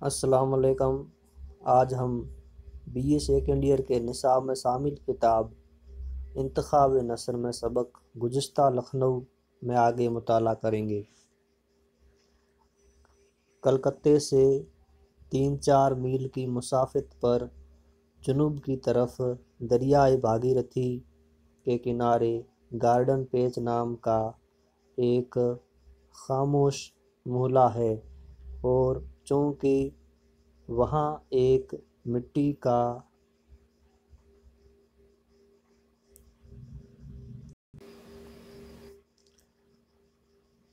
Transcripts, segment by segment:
السلام علیکم۔ آج ہم بی اے سیکنڈ ایئر کے نصاب میں شامل کتاب انتخاب نثر میں سبق گزشتہ لکھنؤ میں آگے مطالعہ کریں گے۔ کلکتے سے 3-4 میل کی مسافت پر جنوب کی طرف دریائے بھاگیرتھی کے کنارے گارڈن پیچ نام کا ایک خاموش محلہ ہے، اور چونکہ وہاں ایک مٹی کا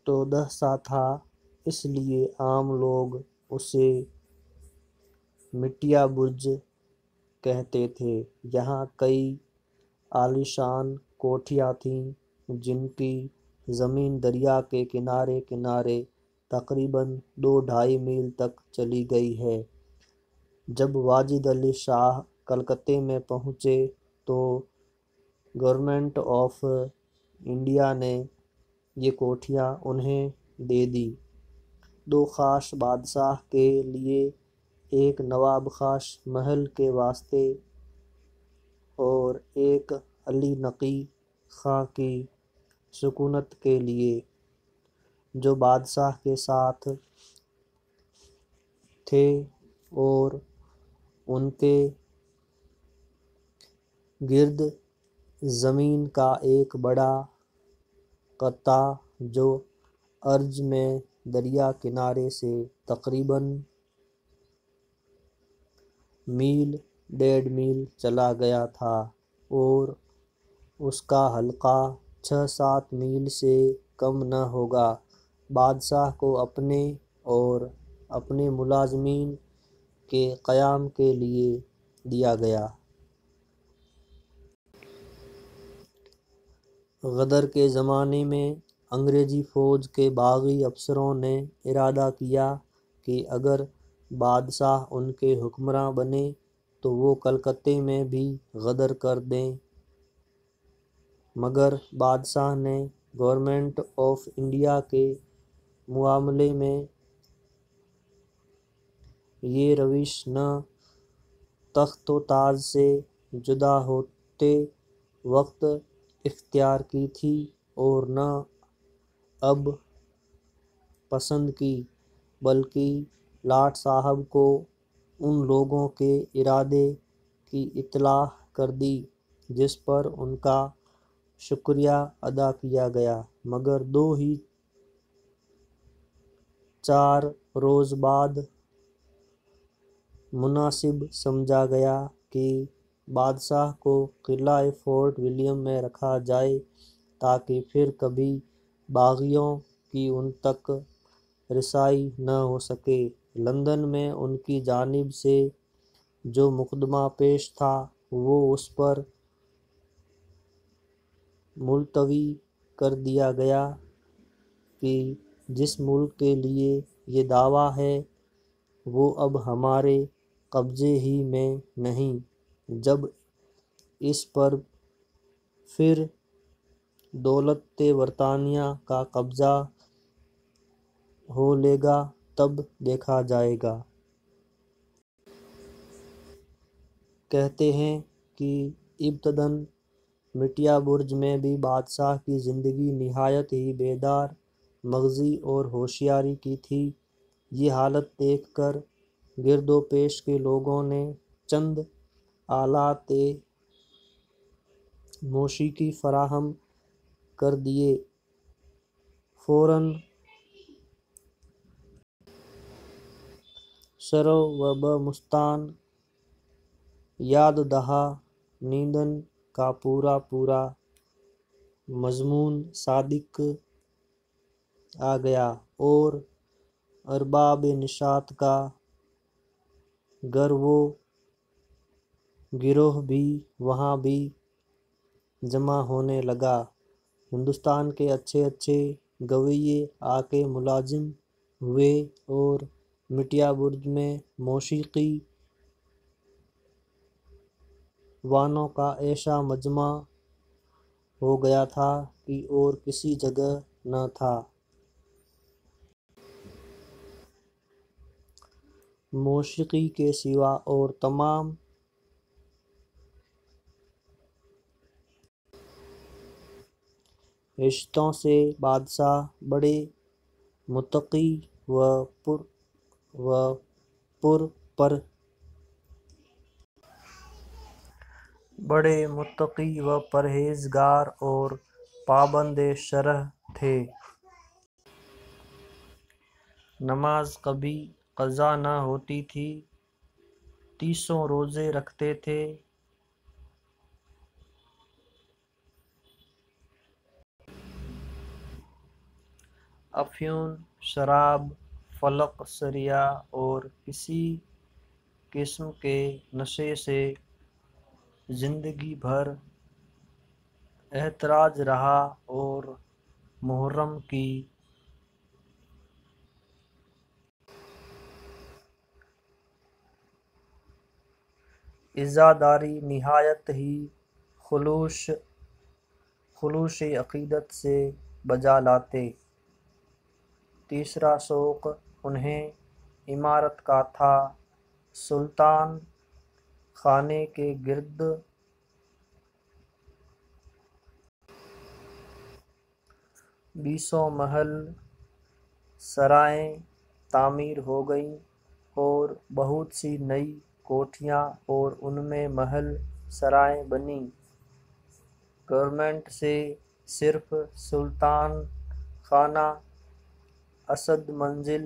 تودہ سا تھا، اس لیے عام لوگ اسے مٹیا برج کہتے تھے۔ یہاں کئی عالیشان کوٹھیاں تھیں جن کی زمین دریا کے کنارے کنارے تقریباً 2-2.5 میل تک چلی گئی ہے۔ جب واجد علی شاہ کلکتے میں پہنچے تو گورنمنٹ آف انڈیا نے یہ کوٹھیاں انہیں دے دی۔ 2 خاص بادشاہ کے لیے، ایک نواب خاص محل کے واسطے اور ایک علی نقی خاں کی سکونت کے لیے، جو بادشاہ کے ساتھ تھے، اور ان کے گرد زمین کا ایک بڑا قطعہ جو عرض میں دریا کنارے سے تقریباً 1.5 میل چلا گیا تھا، اور اس کا حلقہ 6-7 میل سے کم نہ ہوگا، بادشاہ کو اپنے اور اپنے ملازمین کے قیام کے لیے دیا گیا۔ غدر کے زمانے میں انگریزی فوج کے باغی افسروں نے ارادہ کیا کہ اگر بادشاہ ان کے حکمراں بنے تو وہ کلکتے میں بھی غدر کر دیں، مگر بادشاہ نے گورنمنٹ آف انڈیا کے معاملے میں یہ روش نہ تخت و تاج سے جدا ہوتے وقت اختیار کی تھی اور نہ اب پسند کی، بلکہ لاٹ صاحب کو ان لوگوں کے ارادے کی اطلاع کر دی، جس پر ان کا شکریہ ادا کیا گیا، مگر 2 ہی 4 روز بعد مناسب سمجھا گیا کہ بادشاہ کو قلعہ فورٹ ولیم میں رکھا جائے تاکہ پھر کبھی باغیوں کی ان تک رسائی نہ ہو سکے۔ لندن میں ان کی جانب سے جو مقدمہ پیش تھا وہ اس پر ملتوی کر دیا گیا کہ جس ملک کے لیے یہ دعویٰ ہے وہ اب ہمارے قبضے ہی میں نہیں، جب اس پر پھر دولت برطانیہ کا قبضہ ہو لے گا تب دیکھا جائے گا۔ کہتے ہیں کہ ابتداً مٹیا برج میں بھی بادشاہ کی زندگی نہایت ہی بیدار مغزی اور ہوشیاری کی تھی۔ یہ حالت دیکھ کر گرد و پیش کے لوگوں نے چند آلات موسیقی فراہم کر دیے۔ فوراً سرو و بمستان یاد دہا نیندن کا پورا مضمون صادق آ گیا، اور ارباب نشاط کا گروہ بھی وہاں بھی جمع ہونے لگا۔ ہندوستان کے اچھے گویے آ کے ملازم ہوئے اور مٹیا برج میں موسیقی وانوں کا ایسا مجمع ہو گیا تھا کہ اور کسی جگہ نہ تھا۔ موسیقی کے سوا اور تمام رشتوں سے بادشاہ بڑے متقی و پرہیزگار اور پابند شرع تھے۔ نماز کبھی قضا نہ ہوتی تھی، 30 روزے رکھتے تھے۔ افیون، شراب، فلک سریہ اور کسی قسم کے نشے سے زندگی بھر احتراز رہا اور محرم کی عزاداری نہایت ہی خلوص عقیدت سے بجا لاتے۔ تیسرا شوق انہیں عمارت کا تھا۔ سلطان خانے کے گرد 20 محل سرائیں تعمیر ہو گئیں اور بہت سی نئی کوٹھیاں اور ان میں محل سرائیں بنیں۔ گورنمنٹ سے صرف سلطان خانہ، اسد منزل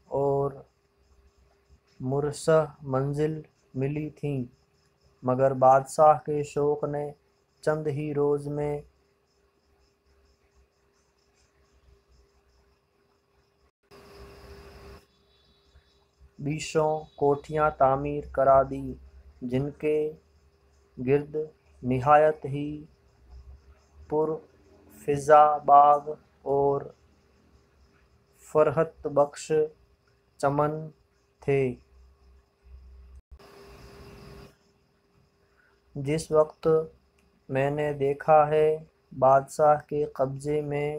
اور مرصع منزل ملی تھیں، مگر بادشاہ کے شوق نے چند ہی روز میں 20 کوٹھیاں تعمیر کرا دیں، جن کے گرد نہایت ہی پرفضا باغ اور فرحت بخش چمن تھے۔ جس وقت میں نے دیکھا ہے، بادشاہ کے قبضے میں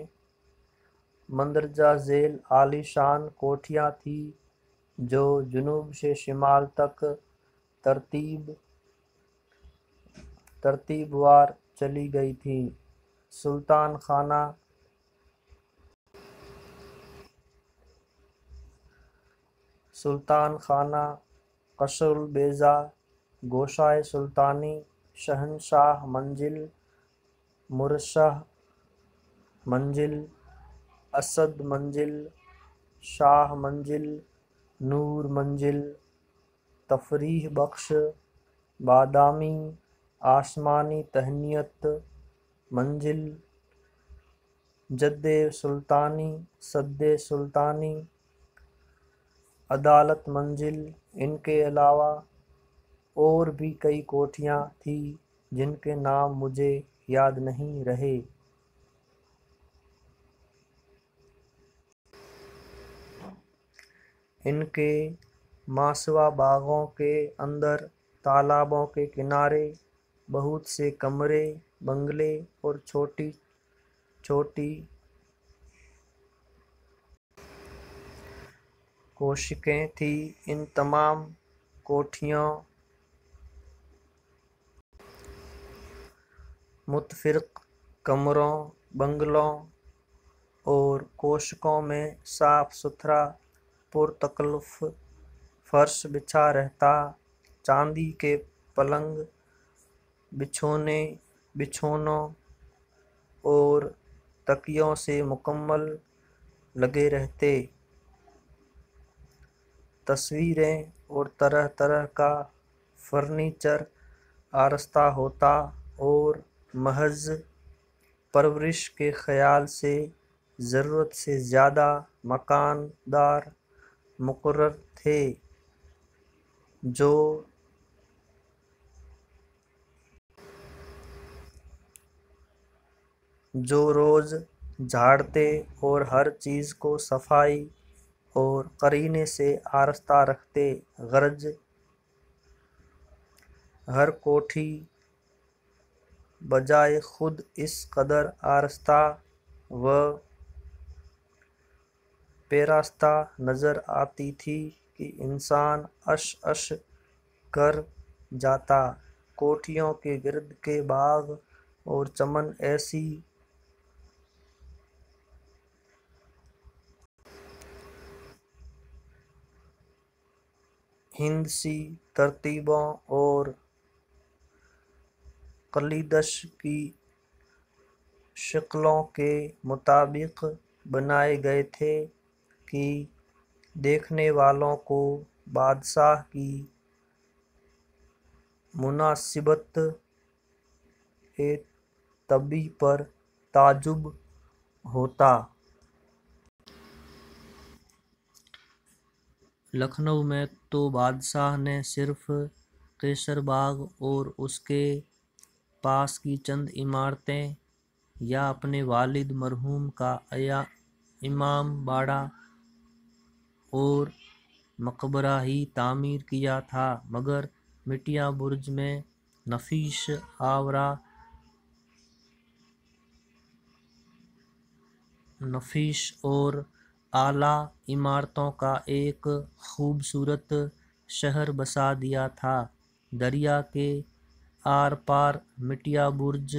مندرجہ ذیل عالی شان کوٹھیاں تھیں جو جنوب سے شمال تک ترتیب وار چلی گئی تھیں۔ سلطان خانہ، قصر البیضہ، گوشۂ سلطانی، شہنشاہ منزل، مرصع منزل، اسد منزل، شاہ منزل، نور منزل، تفریح بخش، بادامی، آسمانی تہنیت منزل، جد سلطانی، صد سلطانی، عدالت منزل، ان کے علاوہ اور بھی کئی کوٹھیاں تھیں جن کے نام مجھے یاد نہیں رہے۔ ان کے ماسوا باغوں کے اندر، تالابوں کے کنارے، بہت سے کمرے، بنگلے اور چھوٹی چھوٹی کوشکیں تھیں۔ ان تمام کوٹھیوں، متفرق کمروں، بنگلوں اور کوشکوں میں صاف ستھرا پرتکلف فرش بچھا رہتا، چاندی کے پلنگ بچھونوں اور تکیوں سے مکمل لگے رہتے، تصویریں اور طرح طرح کا فرنیچر آراستہ ہوتا اور محض پرورش کے خیال سے ضرورت سے زیادہ مکاندار مقرر تھے، جو روز جھاڑتے اور ہر چیز کو صفائی اور قرینے سے آراستہ رکھتے۔ غرض ہر کوٹھی بجائے خود اس قدر آراستہ و پیراستہ نظر آتی تھی کہ انسان اش اش کر جاتا۔ کوٹھیوں کے گرد کے باغ اور چمن ایسی ہندسی ترتیبوں اور کلیدش کی شکلوں کے مطابق بنائے گئے تھے کہ دیکھنے والوں کو بادشاہ کی مناسبت طبع پر تعجب ہوتا۔ لکھنؤ میں تو بادشاہ نے صرف کیسر باغ اور اس کے پاس کی چند عمارتیں یا اپنے والد مرحوم کا امام باڑہ اور مقبرہ ہی تعمیر کیا تھا، مگر مٹیا برج میں نفیس آورہ نفیس اور اعلیٰ عمارتوں کا ایک خوبصورت شہر بسا دیا تھا۔ دریا کے آر پار مٹیا برج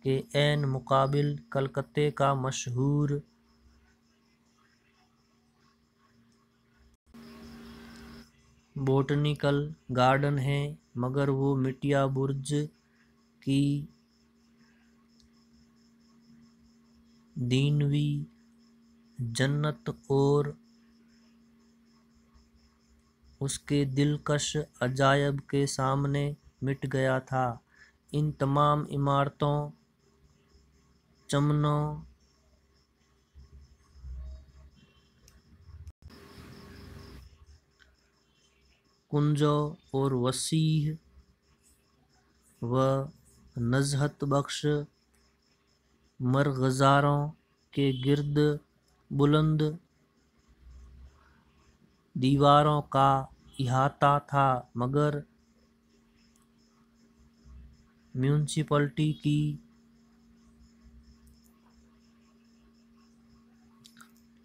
کے عین مقابل کلکتے کا مشہور بوٹنیکل گارڈن ہے، مگر وہ مٹیا برج کی دینویں جنت اور اس کے دلکش عجائب کے سامنے مٹ گیا تھا۔ ان تمام عمارتوں، چمنوں، کنجوں اور وسیع و نزہت بخش مرغزاروں کے گرد بلند دیواروں کا احاطہ تھا، مگر میونسپلٹی کی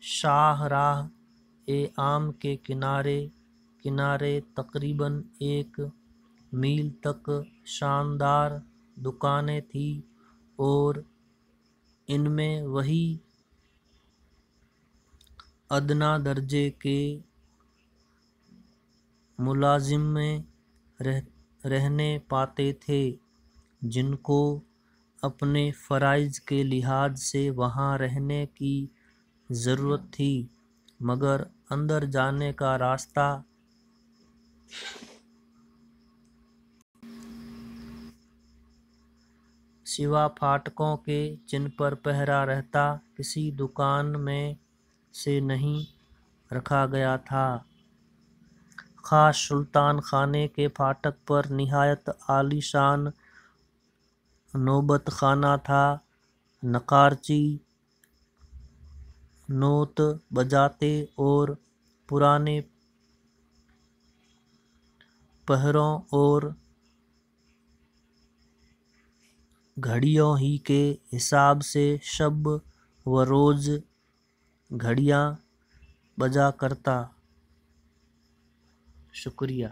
شاہراہ عام کے کنارے تقریباً 1 میل تک شاندار دکانیں تھیں اور ان میں وہی ادنیٰ درجے کے ملازم رہنے پاتے تھے جن کو اپنے فرائض کے لحاظ سے وہاں رہنے کی ضرورت تھی، مگر اندر جانے کا راستہ سوا پھاٹکوں کے جن پر پہرا رہتا کسی دکان میں سے نہیں رکھا گیا تھا۔ خاص سلطان خانے کے پھاٹک پر نہایت عالی شان نوبت خانہ تھا۔ نقارچی نوت بجاتے اور پرانے پہروں اور گھڑیوں ہی کے حساب سے شب و روز گھڑیاں بجا کرتا۔ شکریہ۔